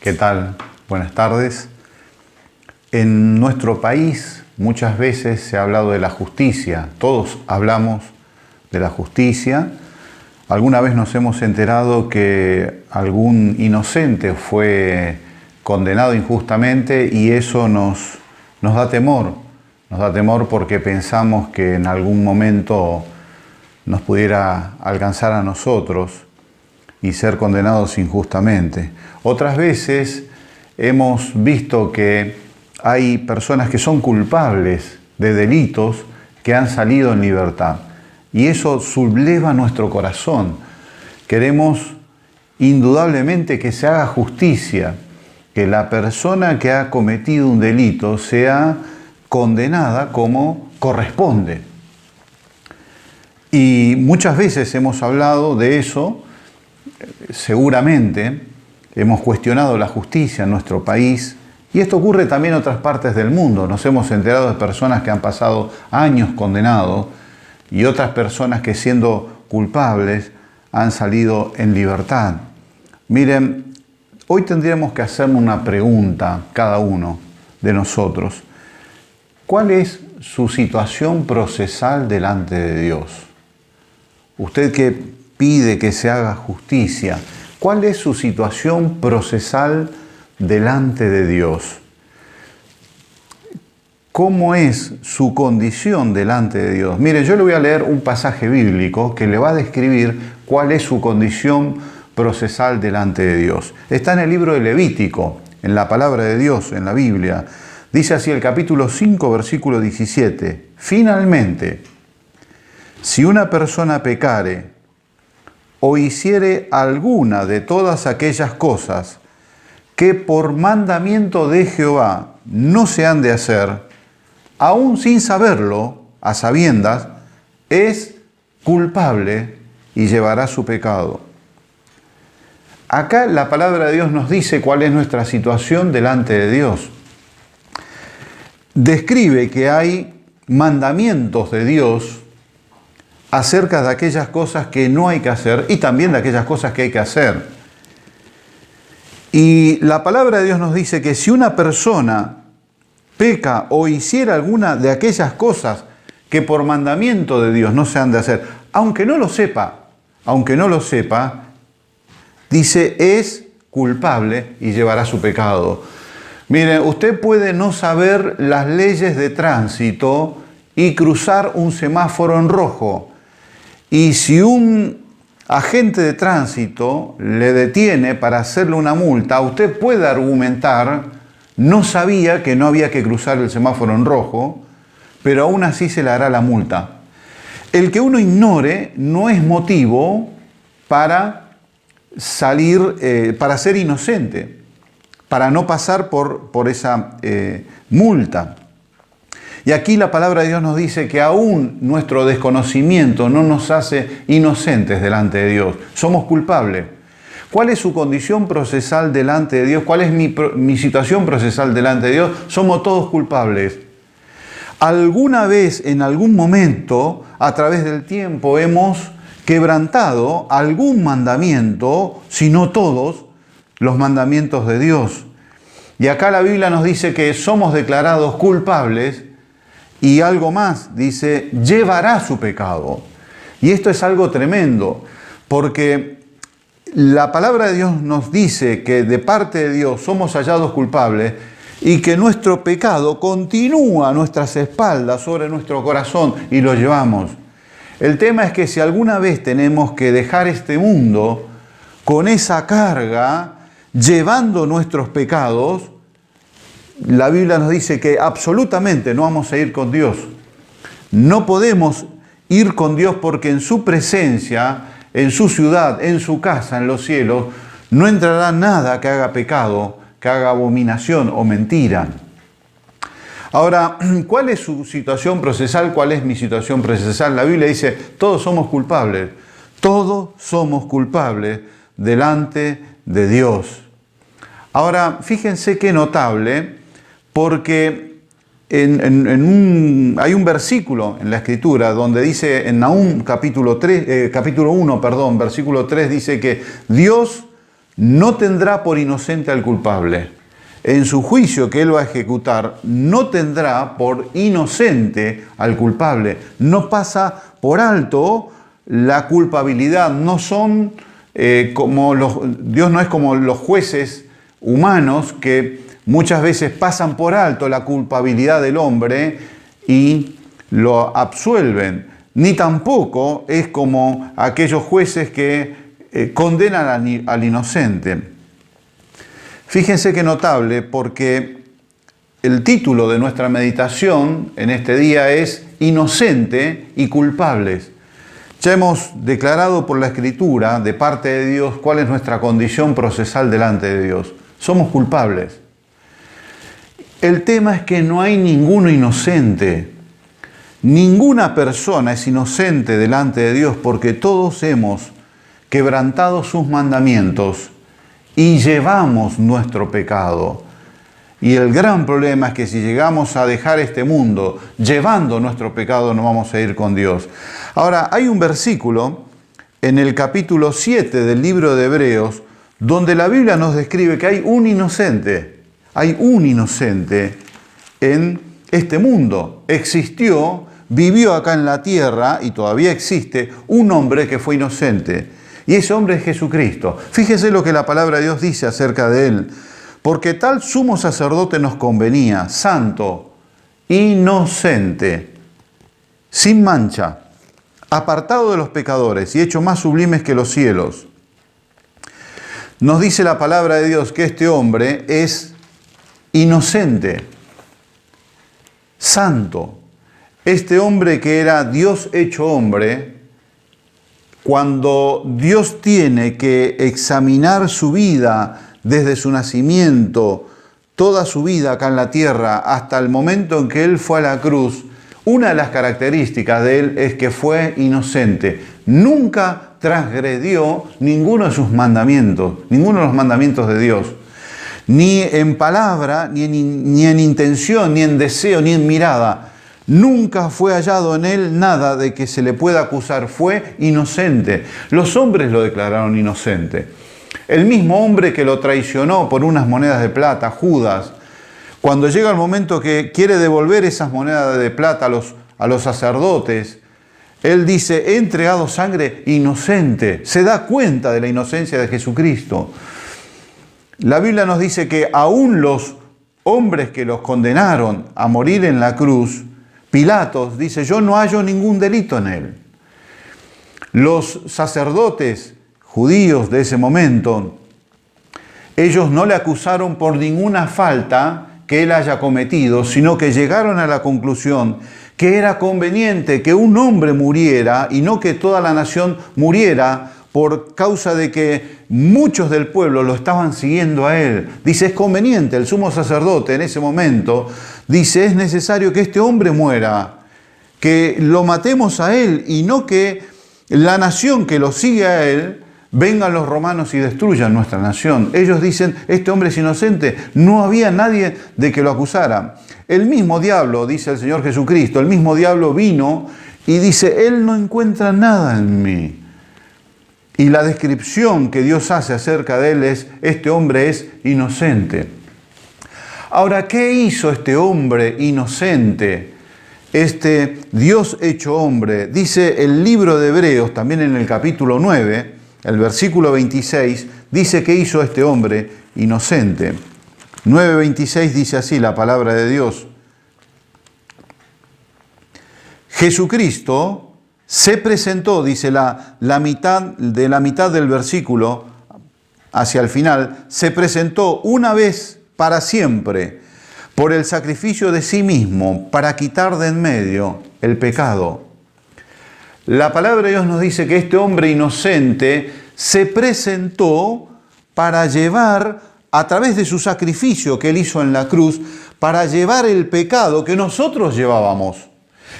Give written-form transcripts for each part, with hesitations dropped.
¿Qué tal? Buenas tardes. En nuestro país muchas veces se ha hablado de la justicia. Todos hablamos de la justicia. Alguna vez nos hemos enterado que algún inocente fue condenado injustamente y eso nos da temor. Nos da temor porque pensamos que en algún momento nos pudiera alcanzar a nosotros y ser condenados injustamente. Otras veces hemos visto que hay personas que son culpables de delitos que han salido en libertad. Y eso subleva nuestro corazón. Queremos indudablemente que se haga justicia, que la persona que ha cometido un delito sea condenada como corresponde. Y muchas veces hemos hablado de eso, seguramente hemos cuestionado la justicia en nuestro país, y esto ocurre también en otras partes del mundo. Nos hemos enterado de personas que han pasado años condenados y otras personas que siendo culpables han salido en libertad. Miren, hoy tendríamos que hacernos una pregunta cada uno de nosotros. ¿Cuál es su situación procesal delante de Dios? Usted que pide que se haga justicia, ¿cuál es su situación procesal delante de Dios? ¿Cómo es su condición delante de Dios? Mire, yo le voy a leer un pasaje bíblico que le va a describir cuál es su condición procesal delante de Dios. Está en el libro de Levítico, en la palabra de Dios, en la Biblia. Dice así el capítulo 5, versículo 17. Finalmente, si una persona pecare o hiciere alguna de todas aquellas cosas que por mandamiento de Jehová no se han de hacer, aún sin saberlo, a sabiendas, es culpable y llevará su pecado. Acá la palabra de Dios nos dice cuál es nuestra situación delante de Dios. Describe que hay mandamientos de Dios acerca de aquellas cosas que no hay que hacer y también de aquellas cosas que hay que hacer. Y la palabra de Dios nos dice que si una persona peca o hiciera alguna de aquellas cosas que por mandamiento de Dios no se han de hacer, aunque no lo sepa, dice, es culpable y llevará su pecado. Miren, usted puede no saber las leyes de tránsito y cruzar un semáforo en rojo. Y si un agente de tránsito le detiene para hacerle una multa, usted puede argumentar, no sabía que no había que cruzar el semáforo en rojo, pero aún así se le hará la multa. El que uno ignore no es motivo para para ser inocente, para no pasar por esa multa. Y aquí la palabra de Dios nos dice que aún nuestro desconocimiento no nos hace inocentes delante de Dios. Somos culpables. ¿Cuál es su condición procesal delante de Dios? ¿Cuál es mi situación procesal delante de Dios? Somos todos culpables. Alguna vez, en algún momento, a través del tiempo, hemos quebrantado algún mandamiento, si no todos, los mandamientos de Dios. Y acá la Biblia nos dice que somos declarados culpables. Y algo más, dice, llevará su pecado. Y esto es algo tremendo, porque la palabra de Dios nos dice que de parte de Dios somos hallados culpables y que nuestro pecado continúa a nuestras espaldas, sobre nuestro corazón, y lo llevamos. El tema es que si alguna vez tenemos que dejar este mundo con esa carga, llevando nuestros pecados, la Biblia nos dice que absolutamente no vamos a ir con Dios. No podemos ir con Dios porque en su presencia, en su ciudad, en su casa, en los cielos, no entrará nada que haga pecado, que haga abominación o mentira. Ahora, ¿cuál es su situación procesal? ¿Cuál es mi situación procesal? La Biblia dice, todos somos culpables. Todos somos culpables delante de Dios. Ahora, fíjense qué notable, porque hay un versículo en la Escritura donde dice, en Nahum capítulo 1, versículo 3, dice que Dios no tendrá por inocente al culpable. En su juicio que Él va a ejecutar, no tendrá por inocente al culpable. No pasa por alto la culpabilidad. No son Dios no es como los jueces humanos que muchas veces pasan por alto la culpabilidad del hombre y lo absuelven. Ni tampoco es como aquellos jueces que condenan al inocente. Fíjense qué notable, porque el título de nuestra meditación en este día es Inocente y culpables. Ya hemos declarado por la Escritura, de parte de Dios, cuál es nuestra condición procesal delante de Dios. Somos culpables. El tema es que no hay ninguno inocente. Ninguna persona es inocente delante de Dios, porque todos hemos quebrantado sus mandamientos y llevamos nuestro pecado. Y el gran problema es que si llegamos a dejar este mundo llevando nuestro pecado, no vamos a ir con Dios. Ahora, hay un versículo en el capítulo 7 del libro de Hebreos, donde la Biblia nos describe que hay un inocente. Hay un inocente en este mundo. Existió, vivió acá en la tierra y todavía existe un hombre que fue inocente. Y ese hombre es Jesucristo. Fíjese lo que la palabra de Dios dice acerca de Él. Porque tal sumo sacerdote nos convenía, santo, inocente, sin mancha, apartado de los pecadores y hecho más sublimes que los cielos. Nos dice la palabra de Dios que este hombre es inocente, santo. Este hombre que era Dios hecho hombre, cuando Dios tiene que examinar su vida desde su nacimiento, toda su vida acá en la tierra, hasta el momento en que Él fue a la cruz, una de las características de Él es que fue inocente. Nunca transgredió ninguno de sus mandamientos, ninguno de los mandamientos de Dios. Ni en palabra, ni en intención, ni en deseo, ni en mirada. Nunca fue hallado en él nada de que se le pueda acusar. Fue inocente. Los hombres lo declararon inocente. El mismo hombre que lo traicionó por unas monedas de plata, Judas, cuando llega el momento que quiere devolver esas monedas de plata a los sacerdotes, él dice, he entregado sangre inocente. Se da cuenta de la inocencia de Jesucristo. La Biblia nos dice que aún los hombres que los condenaron a morir en la cruz, Pilatos dice, yo no hallo ningún delito en él. Los sacerdotes judíos de ese momento, ellos no le acusaron por ninguna falta que él haya cometido, sino que llegaron a la conclusión que era conveniente que un hombre muriera y no que toda la nación muriera por causa de que muchos del pueblo lo estaban siguiendo a él. Dice, es conveniente, el sumo sacerdote en ese momento dice, es necesario que este hombre muera, que lo matemos a él y no que la nación que lo sigue a él, vengan los romanos y destruyan nuestra nación. Ellos dicen, este hombre es inocente, no había nadie de que lo acusara. El mismo diablo, dice el Señor Jesucristo, el mismo diablo vino y dice, él no encuentra nada en mí. Y la descripción que Dios hace acerca de él es, este hombre es inocente. Ahora, ¿qué hizo este hombre inocente? Este Dios hecho hombre, dice el libro de Hebreos, también en el capítulo 9, el versículo 26, dice que hizo este hombre inocente. 9:26 dice así la palabra de Dios. Jesucristo se presentó, dice la mitad del versículo hacia el final, se presentó una vez para siempre por el sacrificio de sí mismo para quitar de en medio el pecado. La palabra de Dios nos dice que este hombre inocente se presentó para llevar, a través de su sacrificio que él hizo en la cruz, para llevar el pecado que nosotros llevábamos,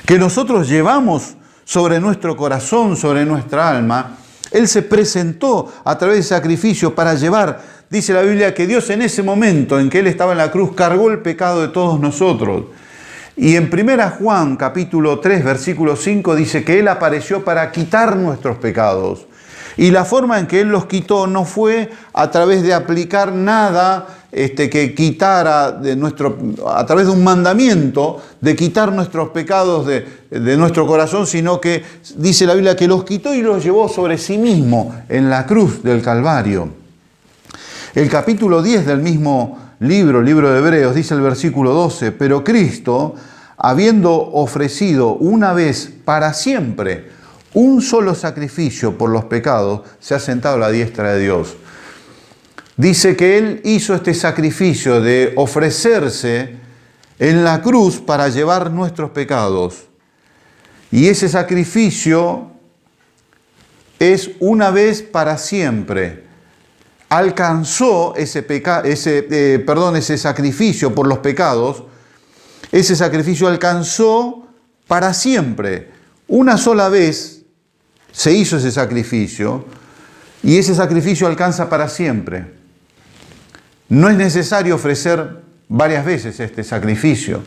que nosotros llevamos sobre nuestro corazón, sobre nuestra alma. Él se presentó a través del sacrificio para llevar, dice la Biblia, que Dios en ese momento en que Él estaba en la cruz cargó el pecado de todos nosotros. Y en 1 Juan capítulo 3 versículo 5 dice que Él apareció para quitar nuestros pecados. Y la forma en que Él los quitó no fue a través de aplicar nada que quitara a través de un mandamiento, de quitar nuestros pecados de nuestro corazón, sino que dice la Biblia que los quitó y los llevó sobre sí mismo en la cruz del Calvario. El capítulo 10 del mismo libro de Hebreos, dice el versículo 12, pero Cristo, habiendo ofrecido una vez para siempre un solo sacrificio por los pecados, se ha sentado a la diestra de Dios. Dice que Él hizo este sacrificio de ofrecerse en la cruz para llevar nuestros pecados. Y ese sacrificio es una vez para siempre. Alcanzó ese sacrificio por los pecados. Ese sacrificio alcanzó para siempre. Una sola vez se hizo ese sacrificio y ese sacrificio alcanza para siempre. No es necesario ofrecer varias veces este sacrificio.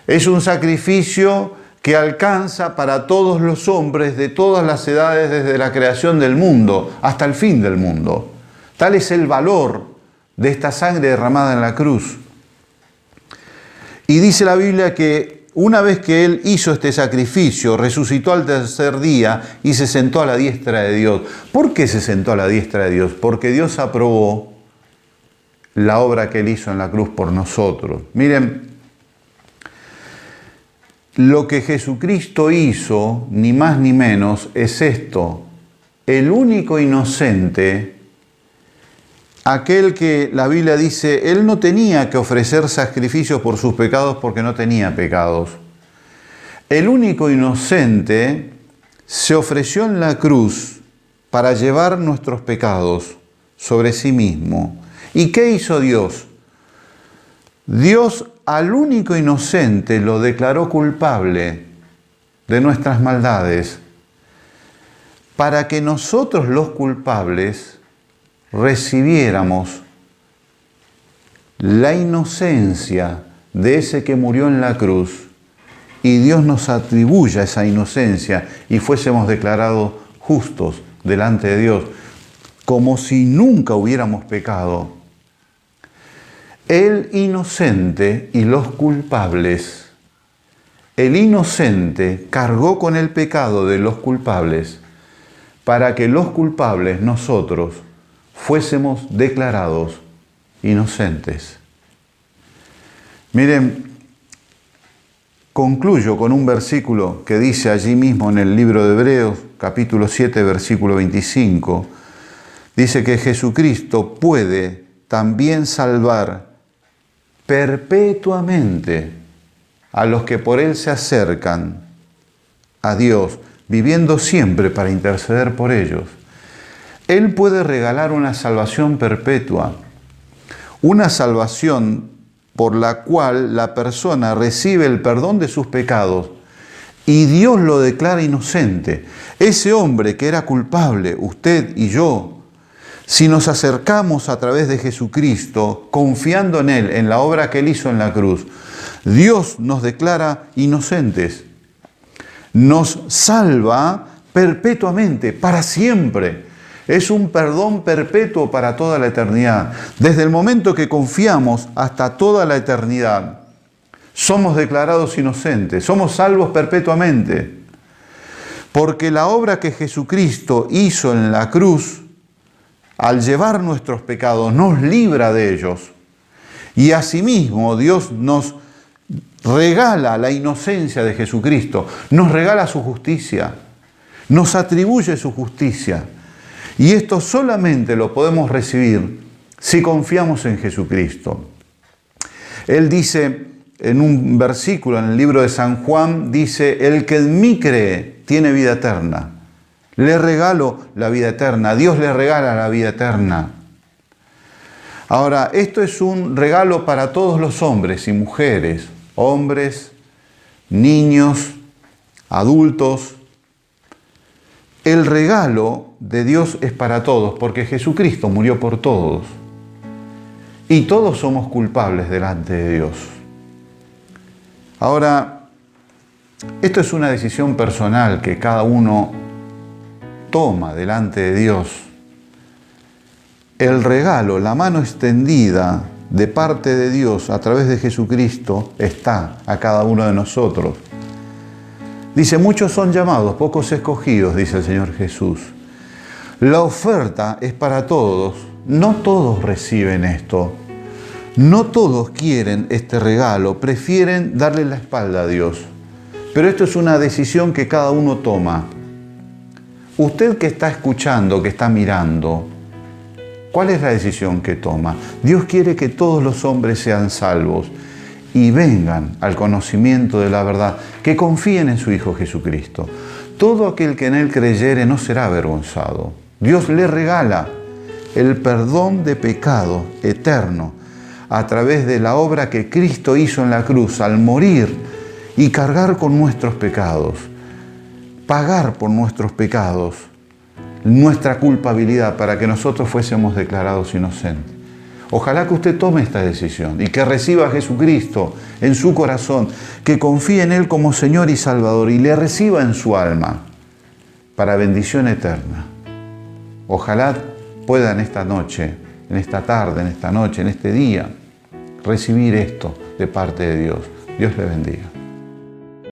Es un sacrificio que alcanza para todos los hombres de todas las edades desde la creación del mundo hasta el fin del mundo. Tal es el valor de esta sangre derramada en la cruz. Y dice la Biblia que una vez que Él hizo este sacrificio, resucitó al tercer día y se sentó a la diestra de Dios. ¿Por qué se sentó a la diestra de Dios? Porque Dios aprobó la obra que Él hizo en la cruz por nosotros. Miren, lo que Jesucristo hizo, ni más ni menos, es esto. El único inocente, aquel que la Biblia dice, Él no tenía que ofrecer sacrificios por sus pecados porque no tenía pecados. El único inocente se ofreció en la cruz para llevar nuestros pecados sobre sí mismo. ¿Y qué hizo Dios? Dios al único inocente lo declaró culpable de nuestras maldades, para que nosotros los culpables recibiéramos la inocencia de ese que murió en la cruz y Dios nos atribuya esa inocencia y fuésemos declarados justos delante de Dios, como si nunca hubiéramos pecado. El inocente y los culpables. El inocente cargó con el pecado de los culpables para que los culpables, nosotros, fuésemos declarados inocentes. Miren, concluyo con un versículo que dice allí mismo en el libro de Hebreos, capítulo 7, versículo 25. Dice que Jesucristo puede también salvar perpetuamente a los que por Él se acercan a Dios, viviendo siempre para interceder por ellos. Él puede regalar una salvación perpetua, una salvación por la cual la persona recibe el perdón de sus pecados y Dios lo declara inocente. Ese hombre que era culpable, usted y yo, si nos acercamos a través de Jesucristo, confiando en Él, en la obra que Él hizo en la cruz, Dios nos declara inocentes. Nos salva perpetuamente, para siempre. Es un perdón perpetuo para toda la eternidad. Desde el momento que confiamos hasta toda la eternidad, somos declarados inocentes, somos salvos perpetuamente. Porque la obra que Jesucristo hizo en la cruz, al llevar nuestros pecados, nos libra de ellos. Y asimismo, Dios nos regala la inocencia de Jesucristo, nos regala su justicia, nos atribuye su justicia. Y esto solamente lo podemos recibir si confiamos en Jesucristo. Él dice en un versículo en el libro de San Juan, dice, el que en mí cree tiene vida eterna. Le regalo la vida eterna, Dios le regala la vida eterna. Ahora, esto es un regalo para todos los hombres y mujeres, hombres, niños, adultos. El regalo de Dios es para todos, porque Jesucristo murió por todos. Y todos somos culpables delante de Dios. Ahora, esto es una decisión personal que cada uno toma delante de Dios el regalo, la mano extendida de parte de Dios a través de Jesucristo está a cada uno de nosotros. Dice, muchos son llamados, pocos escogidos, dice el Señor Jesús. La oferta es para todos. No todos reciben esto. No todos quieren este regalo, prefieren darle la espalda a Dios. Pero esto es una decisión que cada uno toma. Usted que está escuchando, que está mirando, ¿cuál es la decisión que toma? Dios quiere que todos los hombres sean salvos y vengan al conocimiento de la verdad, que confíen en su Hijo Jesucristo. Todo aquel que en Él creyere no será avergonzado. Dios le regala el perdón de pecado eterno a través de la obra que Cristo hizo en la cruz al morir y cargar con nuestros pecados, pagar por nuestros pecados, nuestra culpabilidad para que nosotros fuésemos declarados inocentes. Ojalá que usted tome esta decisión y que reciba a Jesucristo en su corazón, que confíe en Él como Señor y Salvador y le reciba en su alma para bendición eterna. Ojalá puedan esta noche, en esta tarde, en esta noche, en este día, recibir esto de parte de Dios. Dios le bendiga.